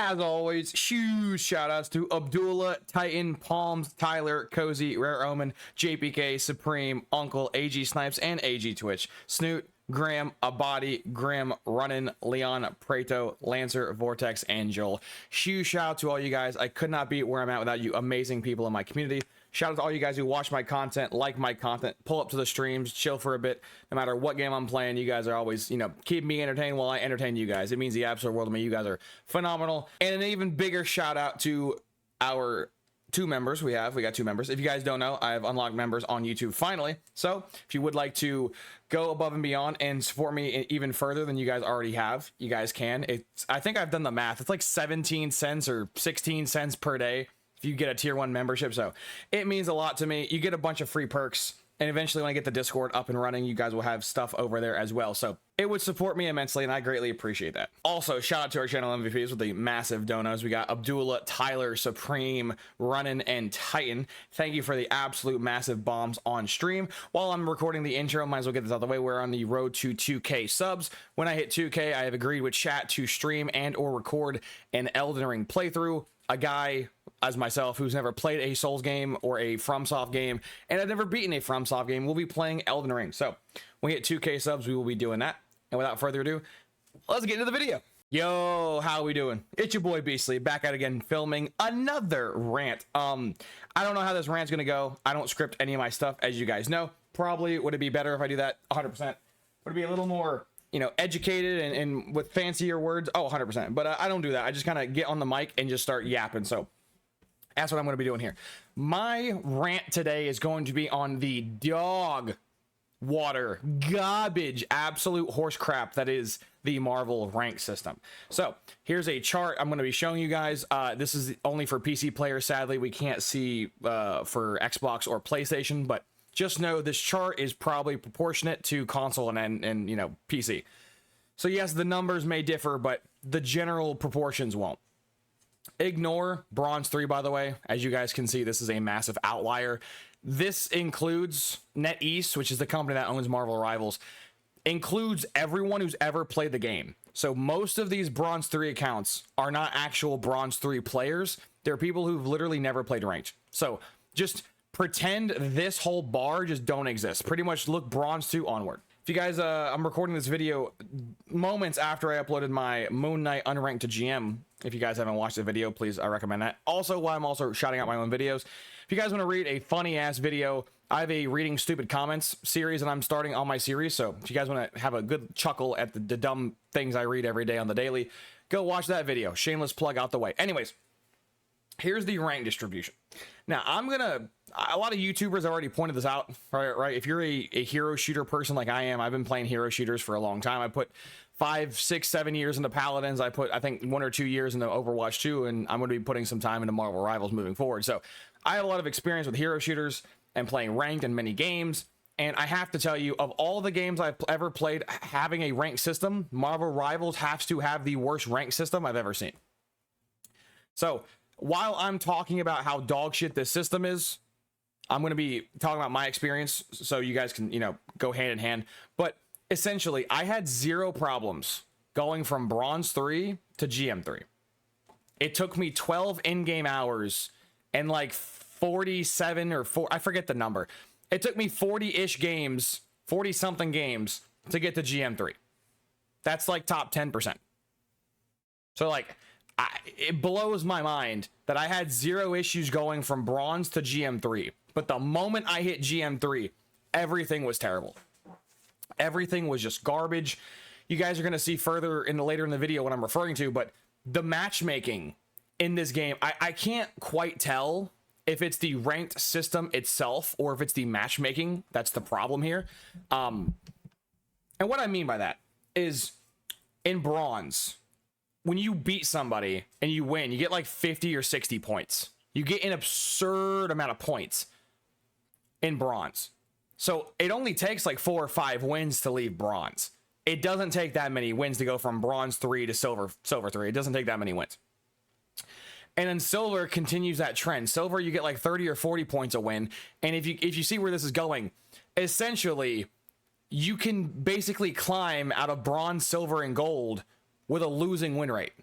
As always, huge shout outs to Abdullah, Titan, Palms, Tyler, Cozy, Rare Omen, JPK, Supreme, Uncle, AG Snipes, and AG Twitch, Snoot, Graham, Abadi, Grim, Runnin, Leon, Preto, Lancer, Vortex, and Joel. Huge shout out to all you guys. I could not be where I'm at without you amazing people in my community. Shout out to all you guys who watch my content, like my content, pull up to the streams, chill for a bit. No matter what game I'm playing, you guys are always, keep me entertained while I entertain you guys. It means the absolute world to me. You guys are phenomenal. And an even bigger shout out to our two members we got two members. If you guys don't know, I have unlocked members on YouTube finally. So if you would like to go above and beyond and support me even further than you guys already have, you guys can. I think I've done the math. It's like 17 cents or 16 cents per day if you get a tier 1 membership. So it means a lot to me. You get a bunch of free perks, and eventually when I get the Discord up and running, you guys will have stuff over there as well. So it would support me immensely, and I greatly appreciate that. Also, shout out to our channel MVPs with the massive donos. We got Abdullah, Tyler, Supreme, Runnin, and Titan. Thank you for the absolute massive bombs on stream. While I'm recording the intro, might as well get this out of the way. We're on the road to 2K subs. When I hit 2K, I have agreed with chat to stream and or record an Elden Ring playthrough. A guy as myself who's never played a Souls game or a FromSoft game, and I've never beaten a FromSoft game, will be playing Elden Ring. So when we hit 2K subs, we will be doing that. And without further ado, let's get into the video. Yo, how we doing? It's your boy Beastly, back out again filming another rant. I don't know how this rant's gonna go. I don't script any of my stuff, as you guys know. Probably would it be better if I do that? 100%. Would it be a little more, educated and with fancier words? Oh, 100%. But I don't do that. I just kind of get on the mic and just start yapping. So that's what I'm going to be doing here. My rant today is going to be on the dog water garbage, absolute horse crap that is the Marvel rank system. So here's a chart I'm going to be showing you guys. This is only for PC players. Sadly, we can't see for Xbox or PlayStation, but just know this chart is probably proportionate to console and PC. So yes, the numbers may differ, but the general proportions won't. Ignore Bronze 3, by the way. As you guys can see, this is a massive outlier. This includes NetEase, which is the company that owns Marvel Rivals, includes everyone who's ever played the game. So most of these Bronze 3 accounts are not actual Bronze 3 players. They're people who've literally never played ranked. So just pretend this whole bar just don't exist. Pretty much look Bronze 2 onward. If you guys, I'm recording this video moments after I uploaded my Moon Knight unranked to GM. If you guys haven't watched the video, please, I recommend that. Also, while I'm also shouting out my own videos, if you guys want to read a funny ass video, I have a reading stupid comments series, and I'm starting on my series. So if you guys want to have a good chuckle at the dumb things I read every day on the daily, go watch that video. Shameless plug out the way. Anyways, here's the rank distribution. Now, a lot of YouTubers have already pointed this out, right? If you're a hero shooter person like I am, I've been playing hero shooters for a long time. I put 5, 6, 7 years into Paladins. I put, I think, 1 or 2 years into Overwatch 2, and I'm going to be putting some time into Marvel Rivals moving forward. So I have a lot of experience with hero shooters and playing ranked in many games. And I have to tell you, of all the games I've ever played having a ranked system, Marvel Rivals has to have the worst ranked system I've ever seen. So while I'm talking about how dog shit this system is, I'm going to be talking about my experience so you guys can, go hand in hand. But essentially, I had 0 problems going from Bronze 3 to GM 3. It took me 12 in-game hours and like 47 or 4, I forget the number. It took me 40-ish games, 40-something games to get to GM 3. That's like top 10%. So like, it blows my mind that I had 0 issues going from Bronze to GM 3. But the moment I hit GM 3, everything was terrible. Everything was just garbage. You guys are going to see further later in the video what I'm referring to, but the matchmaking in this game, I can't quite tell if it's the ranked system itself or if it's the matchmaking that's the problem here. And what I mean by that is in Bronze, when you beat somebody and you win, you get like 50 or 60 points. You get an absurd amount of points in Bronze. So it only takes like 4 or 5 wins to leave Bronze. It doesn't take that many wins to go from Bronze 3 to Silver 3. It doesn't take that many wins. And then Silver continues that trend. Silver, you get like 30 or 40 points a win. And if you see where this is going, essentially, you can basically climb out of Bronze, Silver, and Gold with a losing win rate.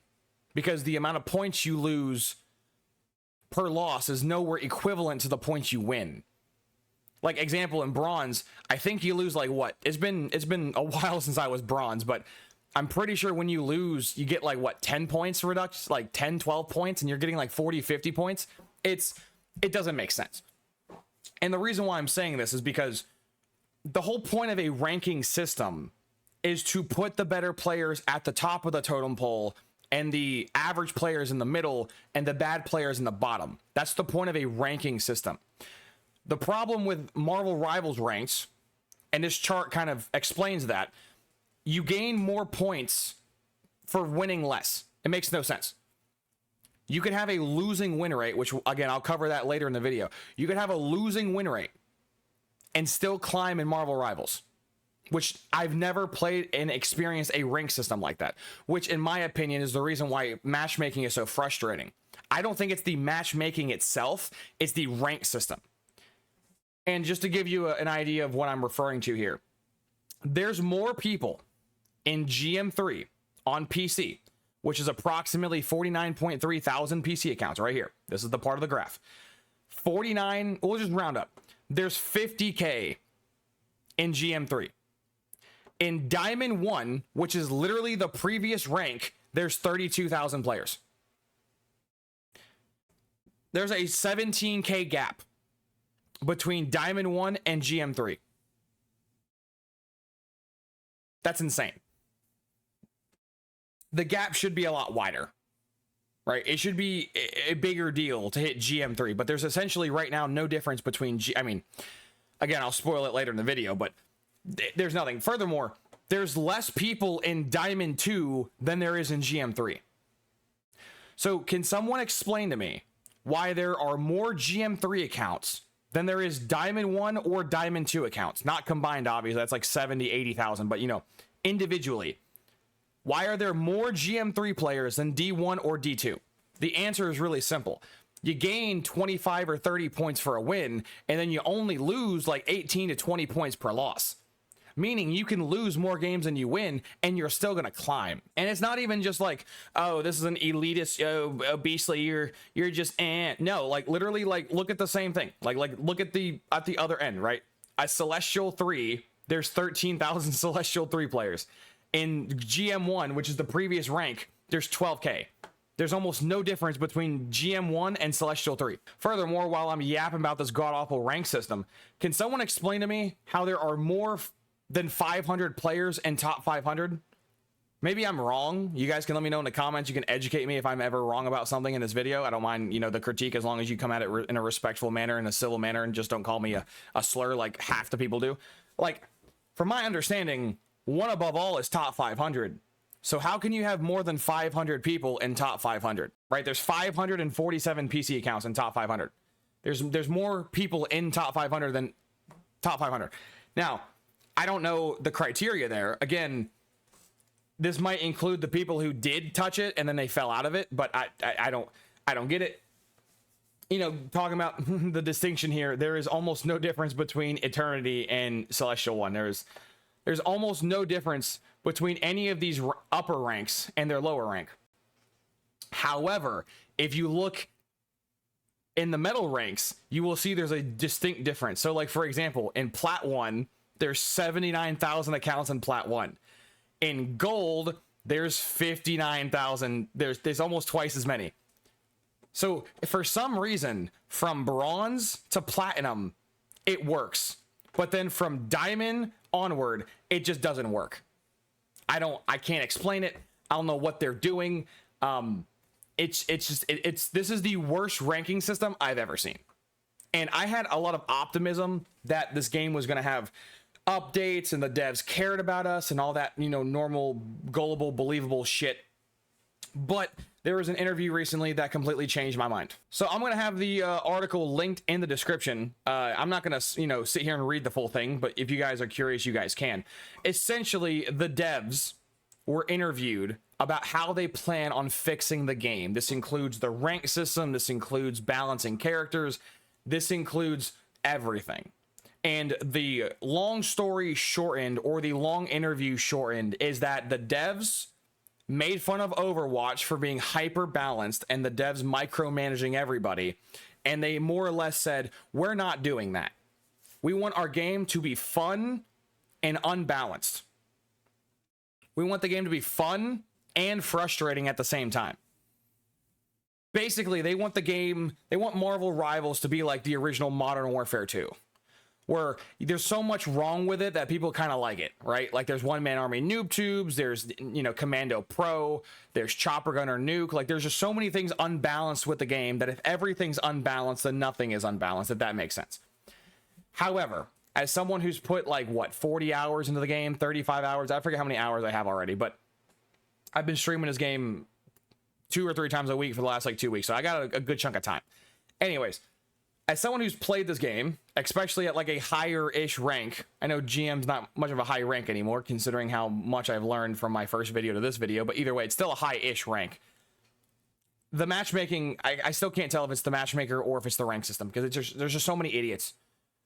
because the amount of points you lose per loss is nowhere equivalent to the points you win. Like, example, in bronze, I think you lose like what? It's been a while since I was bronze, but I'm pretty sure when you lose, you get like what, 10 points reduction, like 10, 12 points, and you're getting like 40, 50 points. It doesn't make sense. And the reason why I'm saying this is because the whole point of a ranking system is to put the better players at the top of the totem pole and the average players in the middle and the bad players in the bottom. That's the point of a ranking system. The problem with Marvel Rivals ranks, and this chart kind of explains that, you gain more points for winning less. It makes no sense. You could have a losing win rate, which again, I'll cover that later in the video. You could have a losing win rate and still climb in Marvel Rivals, which I've never played and experienced a rank system like that, which in my opinion is the reason why matchmaking is so frustrating. I don't think it's the matchmaking itself, it's the rank system. And just to give you an idea of what I'm referring to here, there's more people in GM3 on PC, which is approximately 49.3 thousand PC accounts right here. This is the part of the graph. 49, we'll just round up. There's 50K in GM3. In Diamond 1, which is literally the previous rank, there's 32,000 players. There's a 17K gap between Diamond 1 and GM3. That's insane. The gap should be a lot wider, right? It should be a bigger deal to hit GM3, but there's essentially right now no difference between I mean, again, I'll spoil it later in the video, but there's nothing. Furthermore, there's less people in Diamond 2 than there is in GM3. So can someone explain to me why there are more GM3 accounts than there is Diamond 1 or Diamond 2 accounts? Not combined, obviously. That's like 70, 80,000, but you know, individually. Why are there more GM3 players than D1 or D2? The answer is really simple. You gain 25 or 30 points for a win, and then you only lose like 18 to 20 points per loss. Meaning you can lose more games than you win, and you're still gonna climb. And it's not even just like, oh, this is an elitist, beastly, you're just no, like literally, like look at the same thing. Like look at the other end, right? A Celestial 3, there's 13,000 Celestial 3 players. In GM1, which is the previous rank, there's 12K. There's almost no difference between GM1 and Celestial 3. Furthermore, while I'm yapping about this god-awful rank system, can someone explain to me how there are more than 500 players in top 500? Maybe I'm wrong. You guys can let me know in the comments. You can educate me if I'm ever wrong about something in this video. I don't mind, you know, the critique, as long as you come at it in a respectful manner, in a civil manner, and just don't call me a slur like half the people do. Like, from my understanding, one above all is top 500. So how can you have more than 500 people in top 500, right? There's 547 PC accounts in top 500. There's more people in top 500 than top 500. Now, I don't know the criteria there. Again, this might include the people who did touch it and then they fell out of it, but I don't get it. You know, talking about the distinction here, there is almost no difference between Eternity and Celestial 1. There's almost no difference between any of these upper ranks and their lower rank. However, if you look in the metal ranks, you will see there's a distinct difference. So like, for example, in Plat 1, there's 79,000 accounts in Plat 1. In gold, there's 59,000. There's almost twice as many. So for some reason, from bronze to platinum, it works. But then from diamond onward, it just doesn't work. I can't explain it. I don't know what they're doing. This is the worst ranking system I've ever seen. And I had a lot of optimism that this game was going to have updates and the devs cared about us and all that, you know, normal, gullible, believable shit. But there was an interview recently that completely changed my mind. So I'm going to have the article linked in the description. I'm not going to, you know, sit here and read the full thing, but if you guys are curious, you guys can. Essentially, the devs were interviewed about how they plan on fixing the game. This includes the rank system. This includes balancing characters. This includes everything. And the long story shortened, or the long interview shortened, is that the devs made fun of Overwatch for being hyper balanced and the devs micromanaging everybody. And they more or less said, we're not doing that. We want our game to be fun and unbalanced. We want the game to be fun and frustrating at the same time. Basically, they want Marvel Rivals to be like the original Modern Warfare 2. Where there's so much wrong with it that people kind of like it, right? Like there's One Man Army Noob Tubes, there's, Commando Pro, there's Chopper Gunner Nuke. Like there's just so many things unbalanced with the game that if everything's unbalanced, then nothing is unbalanced, if that makes sense. However, as someone who's put 40 hours into the game, 35 hours, I forget how many hours I have already, but I've been streaming this game 2 or 3 times a week for the last 2 weeks, so I got a good chunk of time. Anyways, as someone who's played this game, especially at a higher-ish rank, I know GM's not much of a high rank anymore, considering how much I've learned from my first video to this video, but either way, it's still a high-ish rank. The matchmaking, I still can't tell if it's the matchmaker or if it's the rank system, because there's just so many idiots.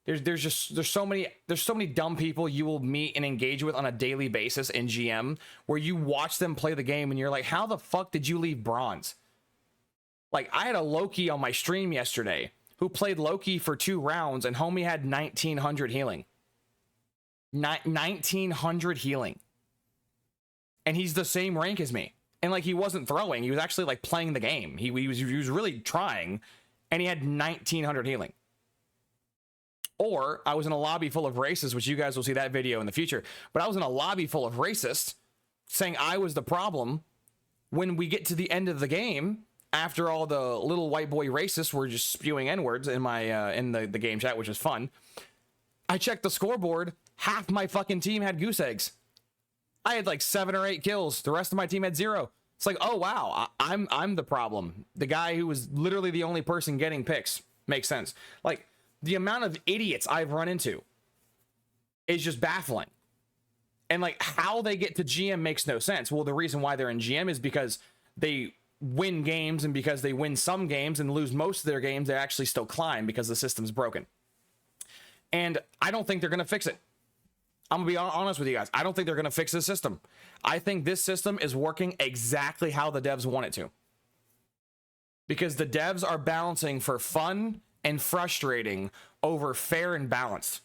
There's so many dumb people you will meet and engage with on a daily basis in GM, where you watch them play the game and you're like, how the fuck did you leave bronze? I had a Loki on my stream yesterday who played Loki for 2 rounds, and homie had 1900 healing. 1900 healing. And he's the same rank as me. And he wasn't throwing, he was actually playing the game. He was really trying, and he had 1900 healing. Or I was in a lobby full of racists, which you guys will see that video in the future, but I was in a lobby full of racists saying I was the problem. When we get to the end of the game, after all the little white boy racists were just spewing N-words in my in the game chat, which is fun, I checked the scoreboard. Half my fucking team had goose eggs. I had 7 or 8 kills. The rest of my team had 0. It's oh wow, I'm the problem. The guy who was literally the only person getting picks. Makes sense. The amount of idiots I've run into is just baffling. And how they get to GM makes no sense. Well, the reason why they're in GM is because they win games, and because they win some games and lose most of their games, they actually still climb because the system's broken. And I don't think they're going to fix it. I'm going to be honest with you guys. I don't think they're going to fix this system. I think this system is working exactly how the devs want it to. Because the devs are balancing for fun and frustrating over fair and balanced.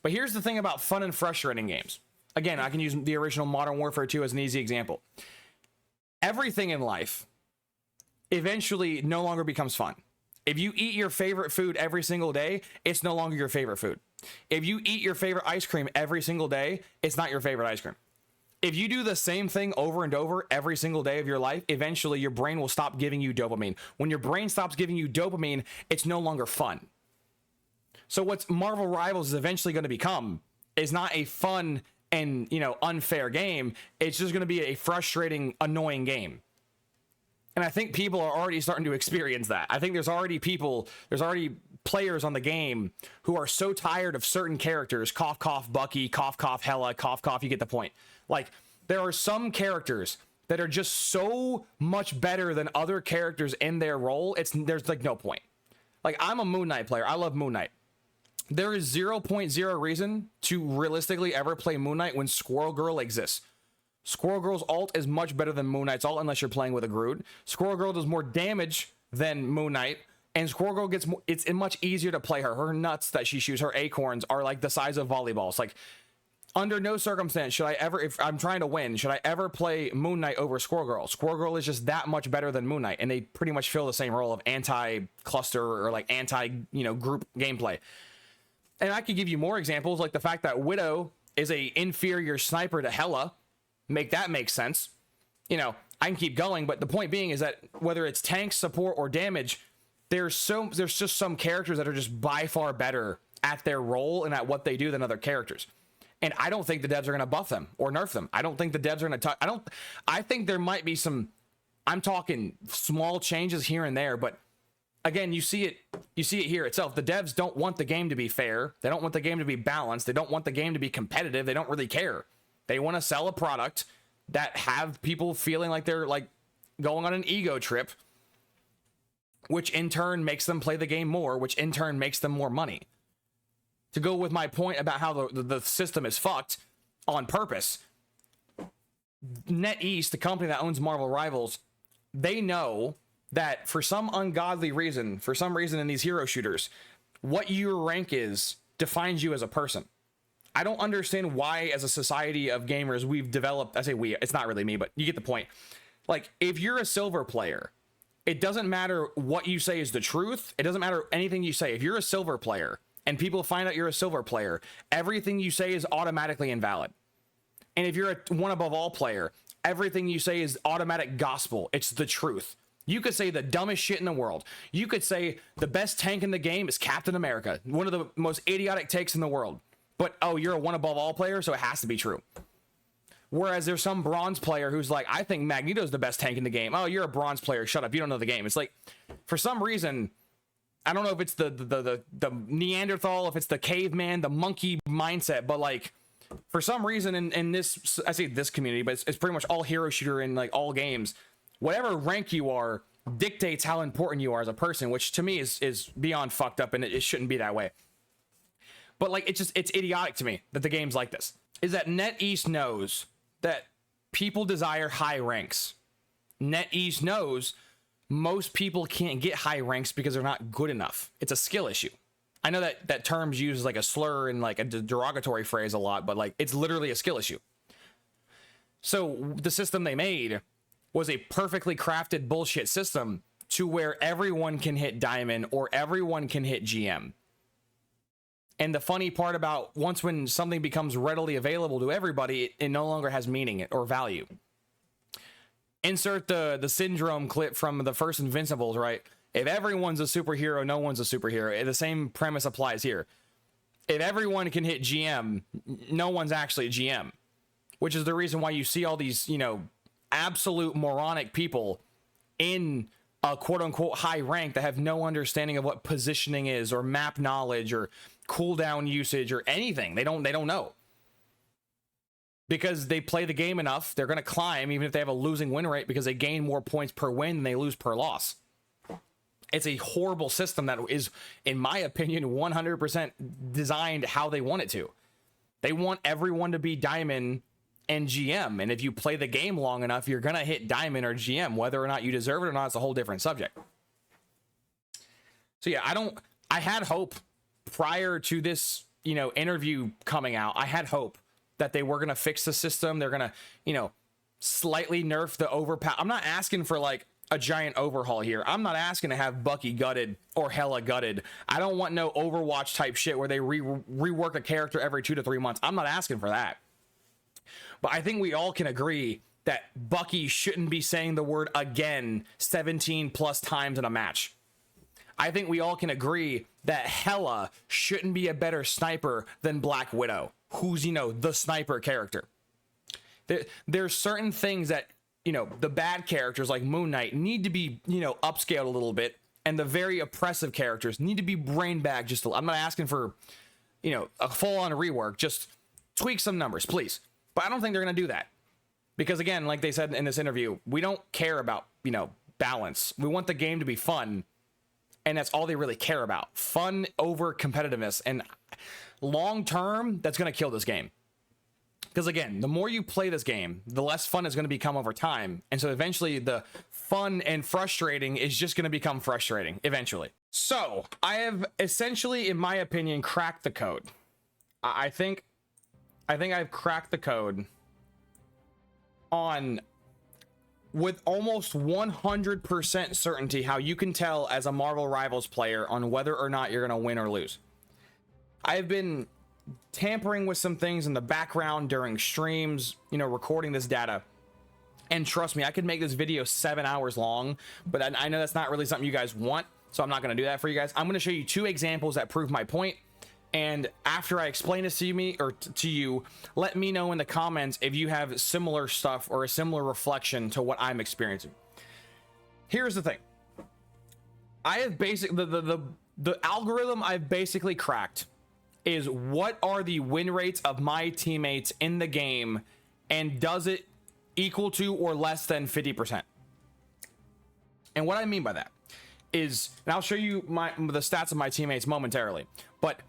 But here's the thing about fun and frustrating games. Again, I can use the original Modern Warfare 2 as an easy example. Everything in life eventually no longer becomes fun. If you eat your favorite food every single day, it's no longer your favorite food. If you eat your favorite ice cream every single day, it's not your favorite ice cream. If you do the same thing over and over every single day of your life, eventually your brain will stop giving you dopamine. When your brain stops giving you dopamine, it's no longer fun. So what's Marvel Rivals is eventually going to become is not a fun and, unfair game. It's just going to be a frustrating, annoying game. And I think people are already starting to experience that. I think there's already players on the game who are so tired of certain characters, cough, cough, Bucky, cough, cough, Hela, cough, cough, you get the point. There are some characters that are just so much better than other characters in their role, there's no point. I'm a Moon Knight player. I love Moon Knight. There is 0.0 reason to realistically ever play Moon Knight when Squirrel Girl exists. Squirrel Girl's ult is much better than Moon Knight's ult unless you're playing with a Groot. Squirrel Girl does more damage than Moon Knight, and Squirrel Girl gets more, it's much easier to play her. Her nuts that she shoots, her acorns, are the size of volleyballs. Under no circumstance should I ever, if I'm trying to win, should I ever play Moon Knight over Squirrel Girl. Squirrel Girl is just that much better than Moon Knight, and they pretty much fill the same role of anti-cluster or anti-group gameplay. And I could give you more examples, like the fact that Widow is a inferior sniper to Hela. Make that make sense. I can keep going, but the point being is that whether it's tank, support, or damage, there's just some characters that are just by far better at their role and at what they do than other characters. And I don't think the devs are going to buff them or nerf them. I don't think the devs are going to I think there might be some, I'm talking small changes here and there, but again, you see it here itself. The devs don't want the game to be fair. They don't want the game to be balanced. They don't want the game to be competitive. They don't really care. They want to sell a product that have people feeling like they're going on an ego trip, which in turn makes them play the game more, which in turn makes them more money. To go with my point about how the system is fucked on purpose, NetEast, the company that owns Marvel Rivals, they know that for some ungodly reason, for some reason in these hero shooters, what your rank is defines you as a person. I don't understand why, as a society of gamers, we've developed, I say we, it's not really me, but you get the point. Like, if you're a silver player, it doesn't matter what you say is the truth. It doesn't matter anything you say. If you're a silver player and people find out you're a silver player, everything you say is automatically invalid. And if you're a one above all player, everything you say is automatic gospel. It's the truth. You could say the dumbest shit in the world. You could say the best tank in the game is Captain America, one of the most idiotic takes in the world. But, oh, you're a one above all player, so it has to be true. Whereas there's some bronze player who's like, I think Magneto's the best tank in the game. Oh, you're a bronze player. Shut up. You don't know the game. It's like, for some reason, I don't know if it's the Neanderthal, if it's the caveman, the monkey mindset, but like, for some reason in this, I say this community, but it's pretty much all hero shooter in like all games, whatever rank you are dictates how important you are as a person, which to me is beyond fucked up, and it shouldn't be that way. But like, it's idiotic to me that the game's like this. Is that NetEast knows that people desire high ranks. NetEast knows most people can't get high ranks because they're not good enough. It's a skill issue. I know that term's used as like a slur and like a derogatory phrase a lot, but like, it's literally a skill issue. So the system they made was a perfectly crafted bullshit system to where everyone can hit diamond or everyone can hit GM. And the funny part about when something becomes readily available to everybody, it no longer has meaning or value. Insert the syndrome clip from the first Invincibles, right? If everyone's a superhero, no one's a superhero. The same premise applies here. If everyone can hit GM, no one's actually a GM, which is the reason why you see all these, absolute moronic people in a quote unquote high rank that have no understanding of what positioning is or map knowledge or cooldown usage or anything. They don't know. Because they play the game enough, they're going to climb even if they have a losing win rate because they gain more points per win than they lose per loss. It's a horrible system that is, in my opinion, 100% designed how they want it to. They want everyone to be diamond and GM, and if you play the game long enough, you're gonna hit diamond or GM. Whether or not you deserve it or not, it's a whole different subject. So yeah, I had hope prior to this, interview coming out. I had hope that they were gonna fix the system. They're gonna, slightly nerf the overpower. I'm not asking for like a giant overhaul here. I'm not asking to have Bucky gutted or Hela gutted. I don't want no Overwatch type shit where they rework a character every 2 to 3 months. I'm not asking for that. But I think we all can agree that Bucky shouldn't be saying the word again 17 plus times in a match. I think we all can agree that Hela shouldn't be a better sniper than Black Widow, who's, the sniper character. There's certain things that, the bad characters like Moon Knight need to be, upscaled a little bit, and the very oppressive characters need to be brain bagged just a little. I'm not asking for, a full-on rework. Just tweak some numbers, please. But I don't think they're going to do that. Because again, like they said in this interview, we don't care about, balance. We want the game to be fun. And that's all they really care about. Fun over competitiveness. And long term, that's going to kill this game. Because again, the more you play this game, the less fun it's going to become over time. And so eventually the fun and frustrating is just going to become frustrating eventually. So I have essentially, in my opinion, cracked the code. I think I've cracked the code on with almost 100% certainty how you can tell as a Marvel Rivals player on whether or not you're going to win or lose. I've been tampering with some things in the background during streams, recording this data. And trust me, I could make this video 7 hours long, but I know that's not really something you guys want, so I'm not going to do that for you guys. I'm going to show you 2 examples that prove my point. And after I explain this to you, let me know in the comments if you have similar stuff or a similar reflection to what I'm experiencing. Here's the thing. I have the algorithm I've basically cracked is what are the win rates of my teammates in the game, and does it equal to or less than 50%? And what I mean by that is, and I'll show you the stats of my teammates momentarily, but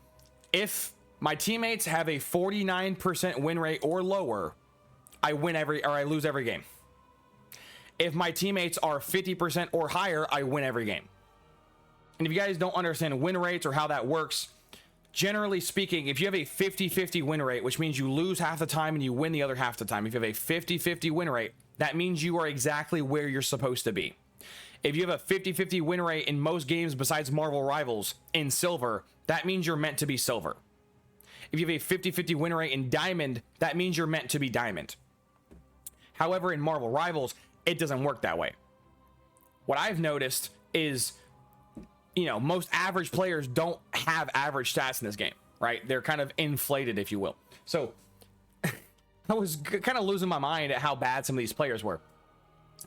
if my teammates have a 49% win rate or lower, I lose every game. If my teammates are 50% or higher, I win every game. And if you guys don't understand win rates or how that works, generally speaking, if you have a 50-50 win rate, which means you lose half the time and you win the other half the time, if you have a 50-50 win rate, that means you are exactly where you're supposed to be. If you have a 50-50 win rate in most games besides Marvel Rivals in silver, that means you're meant to be silver. If you have a 50-50 win rate in diamond, that means you're meant to be diamond. However, in Marvel Rivals, it doesn't work that way. What I've noticed is, you know, most average players don't have average stats in this game, right? They're kind of inflated, if you will. So I was kind of losing my mind at how bad some of these players were.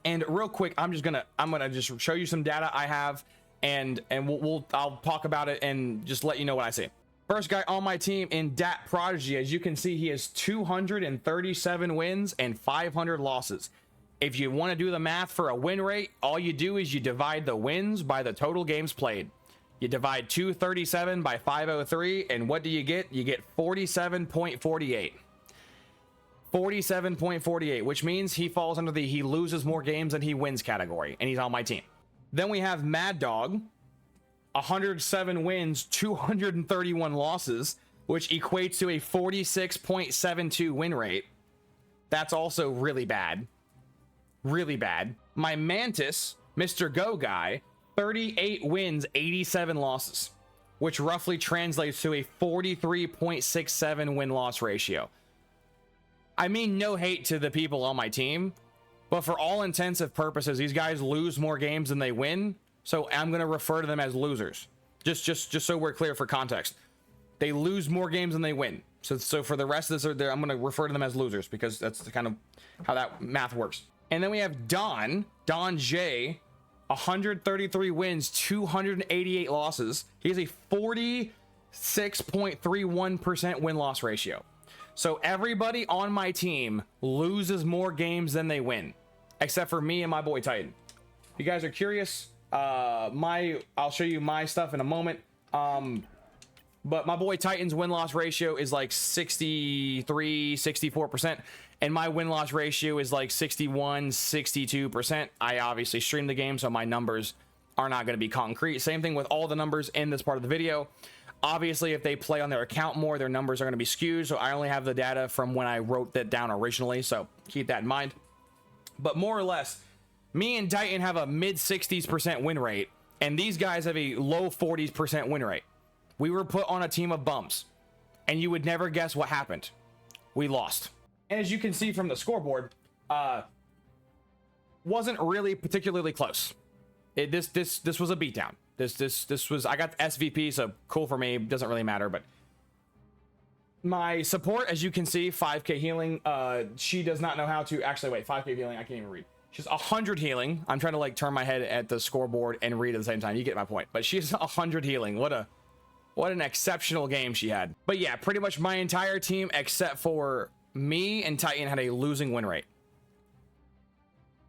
And real quick, I'm gonna just show you some data I have, and I'll talk about it and just let you know what I see. First guy on my team in Dat Prodigy, as you can see, he has 237 wins and 500 losses. If you want to do the math for a win rate, all you do is you divide the wins by the total games played. You divide 237 by 503, and what do you get? You get 47.48. 47.48, which means he falls under the he loses more games than he wins category, and he's on my team. Then we have Mad Dog, 107 wins, 231 losses, which equates to a 46.72 win rate. That's also really bad. Really bad. My Mantis, Mr. Go Guy, 38 wins, 87 losses, which roughly translates to a 43.67 win-loss ratio. I mean, no hate to the people on my team, but for all intents and purposes, these guys lose more games than they win, so I'm going to refer to them as losers. Just so we're clear for context. They lose more games than they win. So for the rest of this, I'm going to refer to them as losers, because that's kind of how that math works. And then we have Don J, 133 wins, 288 losses. He has a 46.31% win-loss ratio. So everybody on my team loses more games than they win, except for me and my boy Titan. If you guys are curious, I'll show you my stuff in a moment. But my boy Titan's win-loss ratio is like 63-64%, and my win-loss ratio is like 61-62%. I obviously stream the game, so my numbers are not going to be concrete. Same thing with all the numbers in this part of the video. Obviously, if they play on their account more, their numbers are going to be skewed, so I only have the data from when I wrote that down originally, so keep that in mind. But more or less, me and Titan have a mid-60s% win rate, and these guys have a low 40s% win rate. We were put on a team of bums, and you would never guess what happened. We lost. And as you can see from the scoreboard, wasn't really particularly close. This was a beatdown. This was, I got SVP, so cool for me. Doesn't really matter, but my support, as you can see, 5k healing. She does not know how to actually wait. 5k healing. I can't even read. She's 100 healing. I'm trying to like turn my head at the scoreboard and read at the same time. You get my point. But she's 100 healing. What an exceptional game she had. But yeah, pretty much my entire team except for me and Titan had a losing win rate.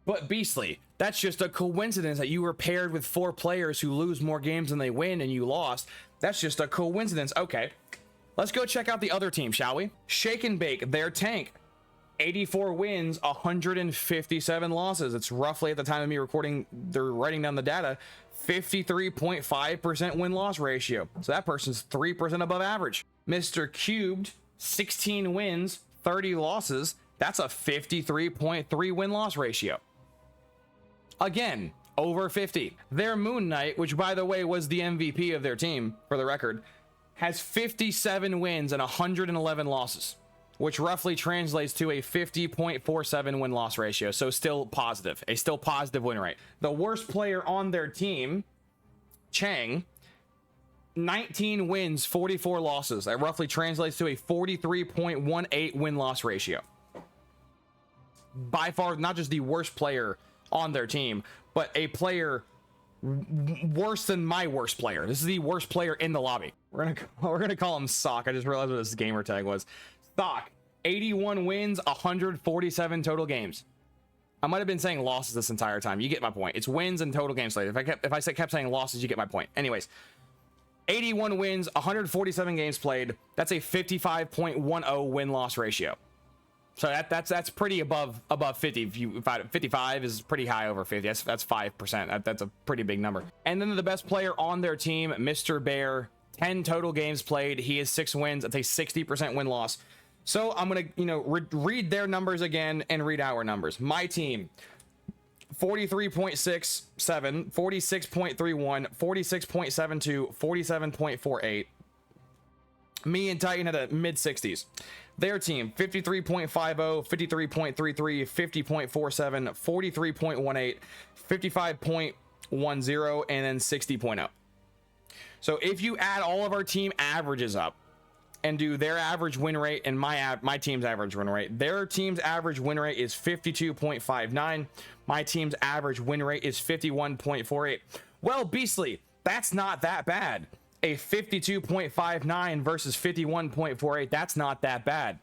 But Beastly, that's just a coincidence that you were paired with 4 players who lose more games than they win and you lost. That's just a coincidence. Okay, let's go check out the other team, shall we? Shake and Bake, their tank, 84 wins, 157 losses. It's roughly, at the time of me recording, they're writing down the data, 53.5% win-loss ratio. So that person's 3% above average. Mr. Cubed, 16 wins, 30 losses. That's a 53.3 win-loss ratio. Again, over 50. Their Moon Knight, which by the way was the MVP of their team, for the record, has 57 wins and 111 losses, which roughly translates to a 50.47 win-loss ratio. So still positive, a still positive win rate. The worst player on their team, Chang, 19 wins, 44 losses. That roughly translates to a 43.18 win-loss ratio. By far, not just the worst player on their team, but a player worse than my worst player. This is the worst player in the lobby. We're gonna call him Sock. I just realized what his gamer tag was. Sock, 81 wins, 147 total games. I might have been saying losses this entire time. You get my point. It's wins and total games played. If I kept saying losses, you get my point. Anyways, 81 wins, 147 games played. That's a 55.10 win-loss ratio. So that's pretty above 50. If 55 is pretty high over 50. That's 5%. That's a pretty big number. And then the best player on their team, Mr. Bear, 10 total games played. He has 6 wins. That's a 60% win loss. So I'm gonna read their numbers again and read our numbers. My team: 43.67, 46.31, 46.72, 47.48. Me and Titan had a mid 60s. Their team: 53.50, 53.33, 50.47, 43.18, 55.10, and then 60.0. So if you add all of our team averages up and do their average win rate and my team's average win rate, their team's average win rate is 52.59. My team's average win rate is 51.48. Well, Beastly, that's not that bad. A 52.59 versus 51.48, that's not that bad.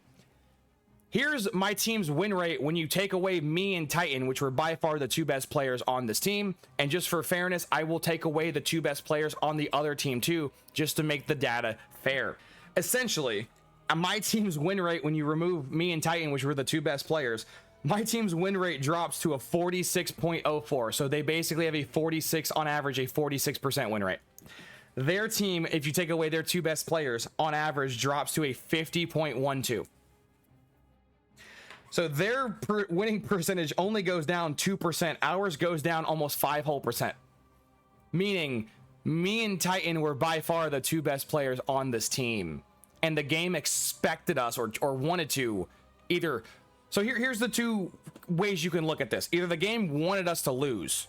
Here's my team's win rate when you take away me and Titan, which were by far the 2 best players on this team. And just for fairness, I will take away the 2 best players on the other team too, just to make the data fair. Essentially, my team's win rate when you remove me and Titan, which were the 2 best players, my team's win rate drops to a 46.04. So they basically have a 46 on average, a 46% win rate. Their team, if you take away their 2 best players, on average drops to a 50.12. So their winning percentage only goes down 2%. Ours goes down almost 5%. Meaning me and Titan were by far the 2 best players on this team. And the game expected us or wanted to either. So here's the 2 ways you can look at this. Either the game wanted us to lose,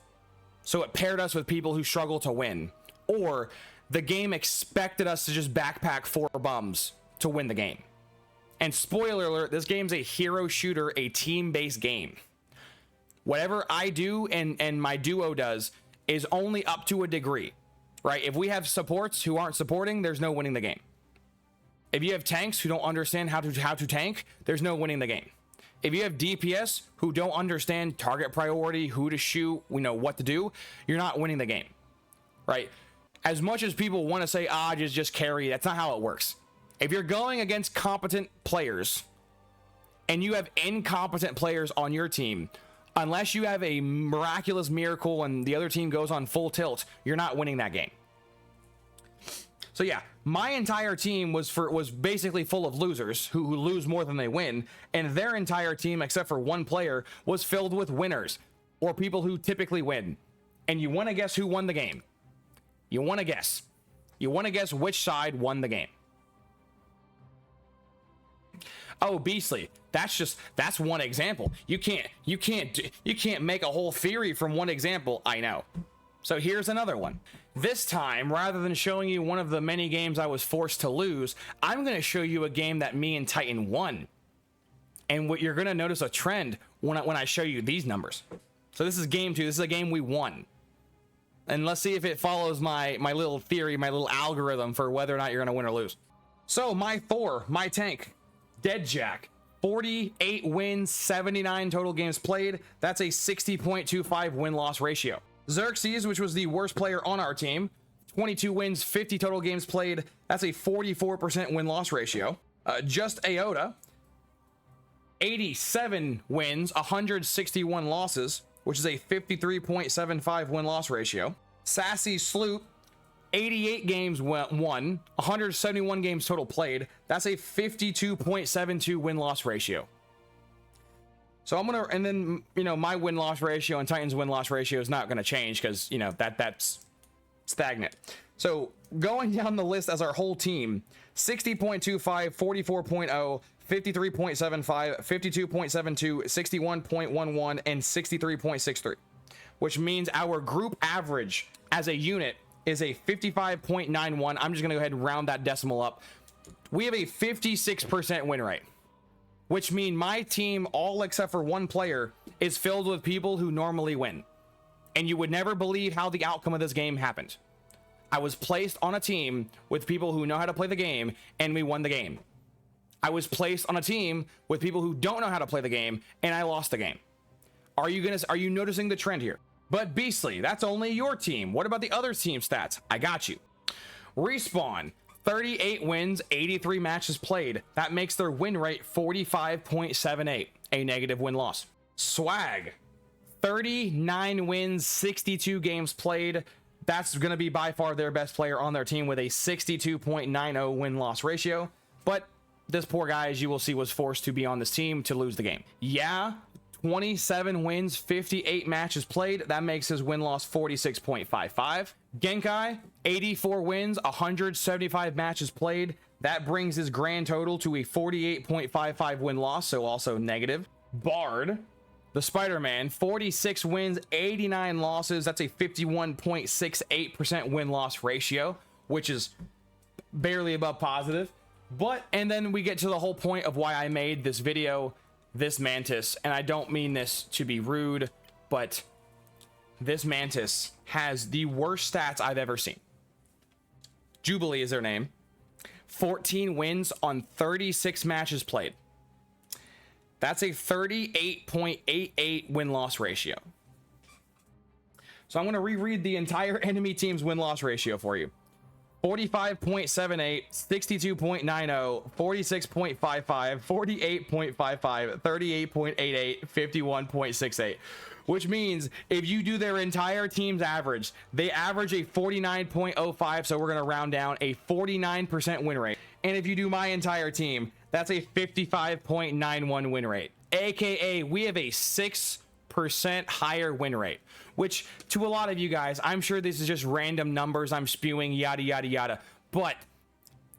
so it paired us with people who struggle to win, or the game expected us to just backpack 4 bums to win the game. And spoiler alert, this game's a hero shooter, a team-based game. Whatever I do and my duo does is only up to a degree, right? If we have supports who aren't supporting, there's no winning the game. If you have tanks who don't understand how to tank, there's no winning the game. If you have DPS who don't understand target priority, who to shoot, what to do, you're not winning the game, right? As much as people want to say, just carry, that's not how it works. If you're going against competent players and you have incompetent players on your team, unless you have a miraculous miracle and the other team goes on full tilt, you're not winning that game. So yeah, my entire team was basically full of losers who lose more than they win, and their entire team, except for 1 player, was filled with winners or people who typically win. And you want to guess who won the game? You want to guess? You want to guess which side won the game? Oh, Beastly, that's one example. You can't make a whole theory from one example. I know. So here's another one. This time, rather than showing you one of the many games I was forced to lose, I'm going to show you a game that me and Titan won. And what you're going to notice a trend when I show you these numbers. So this is game 2. This is a game we won. And let's see if it follows my little theory, my little algorithm for whether or not you're going to win or lose. So my Thor, my tank, Dead Jack, 48 wins, 79 total games played. That's a 60.25 win-loss ratio. Xerxes, which was the worst player on our team, 22 wins, 50 total games played. That's a 44% win-loss ratio. Just Aota, 87 wins, 161 losses, which is a 53.75 win-loss ratio. Sassy Sloop, 88 games won, 171 games total played. That's a 52.72 win-loss ratio. So I'm gonna, and then my win-loss ratio and Titan's win-loss ratio is not gonna change because that's stagnant. So going down the list as our whole team: 60.25, 44.0, 53.75, 52.72, 61.11, and 63.63, which means our group average as a unit is a 55.91. I'm just gonna go ahead and round that decimal up. We have a 56% win rate, which means my team, all except for 1 player, is filled with people who normally win. And you would never believe how the outcome of this game happened. I was placed on a team with people who know how to play the game, and we won the game. I was placed on a team with people who don't know how to play the game, and I lost the game. Are you noticing the trend here? But Beastly, that's only your team. What about the other team stats? I got you. Respawn, 38 wins, 83 matches played. That makes their win rate 45.78, a negative win-loss. Swag, 39 wins, 62 games played. That's going to be by far their best player on their team with a 62.90 win-loss ratio. But this poor guy, as you will see, was forced to be on this team to lose the game. Yeah, 27 wins, 58 matches played. That makes his win-loss 46.55. Genkai, 84 wins, 175 matches played. That brings his grand total to a 48.55 win-loss, so also negative. Bard, the Spider-Man, 46 wins, 89 losses. That's a 51.68% win-loss ratio, which is barely above positive. But, and then we get to the whole point of why I made this video, this Mantis, and I don't mean this to be rude, but this Mantis has the worst stats I've ever seen. Jubilee is their name. 14 wins on 36 matches played. That's a 38.88 win-loss ratio. So I'm going to reread the entire enemy team's win-loss ratio for you. 45.78, 62.90, 46.55, 48.55, 38.88, 51.68. Which means if you do their entire team's average, they average a 49.05, so we're going to round down a 49% win rate. And if you do my entire team, that's a 55.91 win rate. AKA, we have a 6% higher win rate, which to a lot of you guys, I'm sure this is just random numbers I'm spewing, yada, yada, yada. But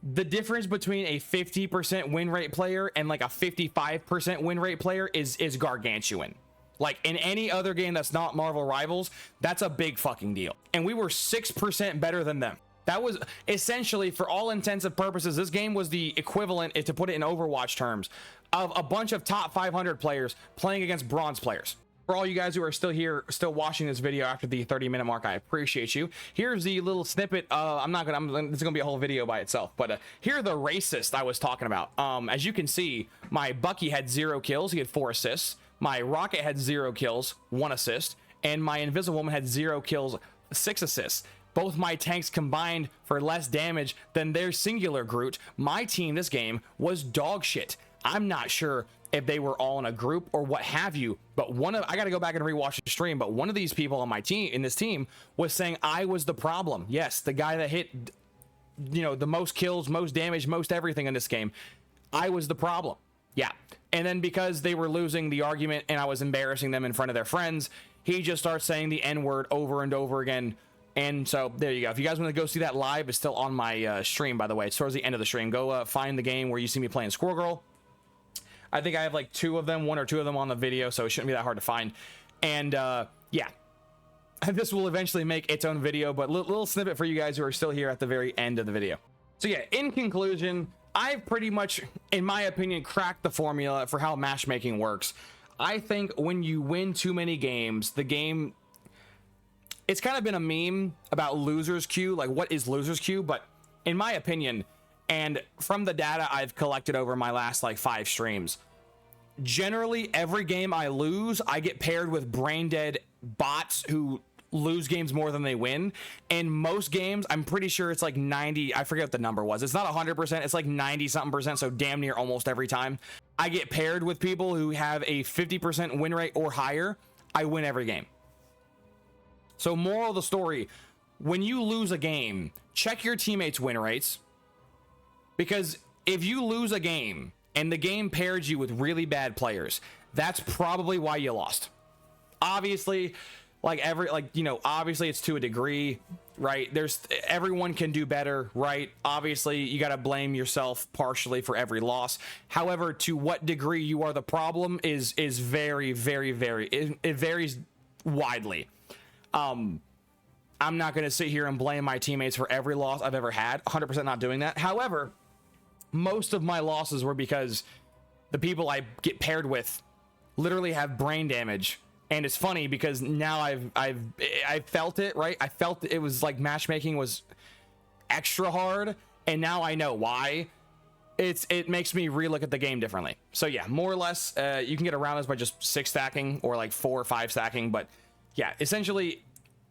the difference between a 50% win rate player and like a 55% win rate player is gargantuan. Like in any other game that's not Marvel Rivals, that's a big fucking deal. And we were 6% better than them. That was essentially, for all intents and purposes, this game was the equivalent, to put it in Overwatch terms, of a bunch of top 500 players playing against bronze players. For all you guys who are still here, still watching this video after the 30-minute mark, I appreciate you. Here's the little snippet. This is gonna be a whole video by itself, but here are the racist I was talking about. As you can see, my Bucky had 0 kills, he had 4 assists. My Rocket had 0 kills, 1 assist, and my Invisible Woman had 0 kills, 6 assists. Both my tanks combined for less damage than their singular Groot. My team this game was dog shit. I'm not sure if they were all in a group or what have you, but I got to go back and rewatch the stream, but one of these people on my team, in this team, was saying I was the problem. Yes, the guy that hit, you know, the most kills, most damage, most everything in this game. I was the problem. Yeah. And then because they were losing the argument and I was embarrassing them in front of their friends, he just starts saying the N-word over and over again. And so there you go. If you guys want to go see that live, it's still on my stream, by the way. It's towards the end of the stream. Go find the game where you see me playing Squirrel Girl. I think I have like 2 of them, 1 or 2 of them on the video, so it shouldn't be that hard to find. And yeah, this will eventually make its own video, but little snippet for you guys who are still here at the very end of the video. So yeah, in conclusion, I've pretty much, in my opinion, cracked the formula for how matchmaking works. I think when you win too many games, the game, it's kind of been a meme about loser's queue, like what is loser's queue, but in my opinion, and from the data I've collected over my last like 5 streams, generally every game I lose, I get paired with brain dead bots who lose games more than they win. And most games, I'm pretty sure it's like 90, I forget what the number was, it's not 100%, it's like 90 something percent, so damn near almost every time I get paired with people who have a 50% win rate or higher, I win every game. So moral of the story, when you lose a game, check your teammates' win rates, because if you lose a game and the game pairs you with really bad players, that's probably why you lost. Obviously, obviously it's to a degree, right? Everyone can do better, right? Obviously, you got to blame yourself partially for every loss. However, to what degree you are the problem is very, very, it varies widely. I'm not going to sit here and blame my teammates for every loss I've ever had. 100% not doing that. However, most of my losses were because the people I get paired with literally have brain damage. And it's funny because now I've felt it, right? I felt it was like matchmaking was extra hard, and now I know why. It makes me relook at the game differently. So yeah, more or less, you can get around this by just 6 stacking or like 4 or 5 stacking. But yeah, essentially,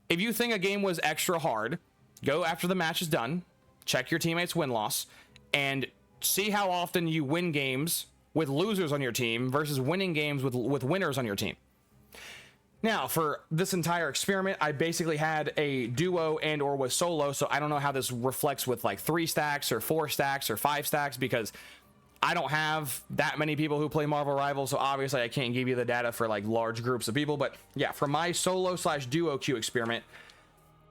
if you think a game was extra hard, go after the match is done, check your teammates' win-loss, and see how often you win games with losers on your team versus winning games with winners on your team. Now, for this entire experiment, I basically had a duo and or was solo, so I don't know how this reflects with like 3 stacks or 4 stacks or 5 stacks, because I don't have that many people who play Marvel Rivals, so obviously I can't give you the data for like large groups of people. But yeah, for my solo slash duo queue experiment,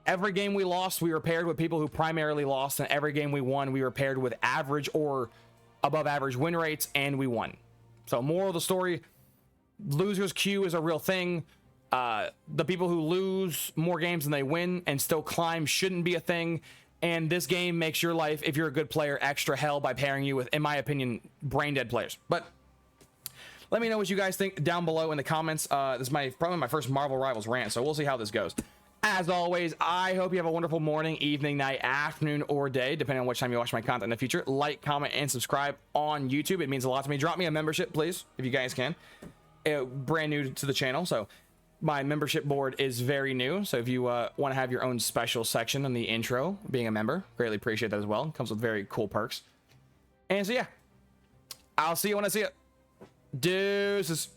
every game we lost, we were paired with people who primarily lost, and every game we won, we were paired with average or above average win rates, and we won. So moral of the story, losers queue is a real thing. The people who lose more games than they win and still climb shouldn't be a thing. And this game makes your life, if you're a good player, extra hell by pairing you with, in my opinion, brain dead players. But let me know what you guys think down below in the comments. This is probably my first Marvel Rivals rant, so we'll see how this goes. As always, I hope you have a wonderful morning, evening, night, afternoon, or day, depending on which time you watch my content in the future. Like, comment, and subscribe on YouTube. It means a lot to me. Drop me a membership, please, if you guys can. Brand new to the channel, so my membership board is very new. So if you want to have your own special section in the intro, being a member, greatly appreciate that as well. It comes with very cool perks. And so yeah, I'll see you when I see you. Deuces.